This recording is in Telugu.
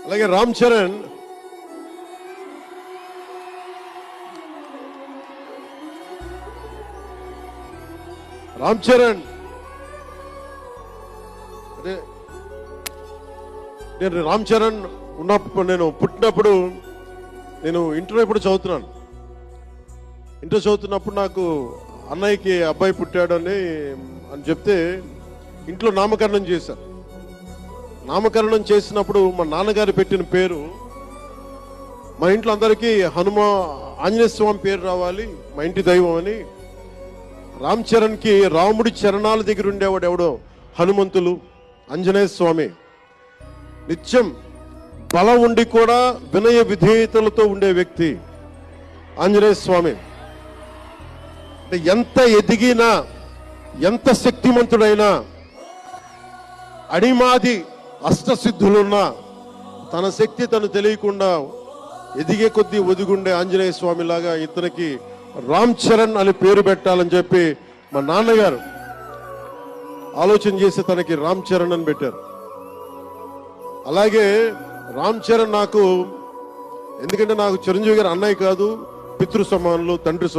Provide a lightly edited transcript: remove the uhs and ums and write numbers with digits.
అలాగే రామ్ చరణ్ అదే నేను రామ్ చరణ్ ఉన్నప్పుడు, నేను పుట్టినప్పుడు నేను ఇంటర్ ఇప్పుడు చదువుతున్నాను. ఇంటర్ చదువుతున్నప్పుడు నాకు అన్నయ్యకి అబ్బాయి పుట్టాడని చెప్తే ఇంట్లో నామకరణం చేశారు. నామకరణం చేసినప్పుడు మా నాన్నగారు పెట్టిన పేరు, మా ఇంట్లో అందరికీ ఆంజనేయ స్వామి పేరు రావాలి, మా ఇంటి దైవం అని. రామ్ చరణ్కి రాముడి చరణాల దగ్గర ఉండేవాడు ఎవడో హనుమంతులు, ఆంజనేయ స్వామి. నిత్యం బలం ఉండి కూడా వినయ విధేయతలతో ఉండే వ్యక్తి ఆంజనేయ స్వామి. అంటే ఎంత ఎదిగినా, ఎంత శక్తిమంతుడైనా, అడిమాది అష్టసిద్ధులున్నా తన శక్తి తను తెలియకుండా ఎదిగే కొద్దీ ఒదిగుండే ఆంజనేయ స్వామి లాగా ఇతనికి రామ్ చరణ్ అని పేరు పెట్టాలని చెప్పి మా నాన్నగారు ఆలోచన చేసి తనకి రామ్ చరణ్ అని పెట్టారు. అలాగే రామ్ చరణ్ నాకు, ఎందుకంటే నాకు చిరంజీవి గారు అన్నయ్య కాదు, పితృ సమానులు, తండ్రి సమానులు.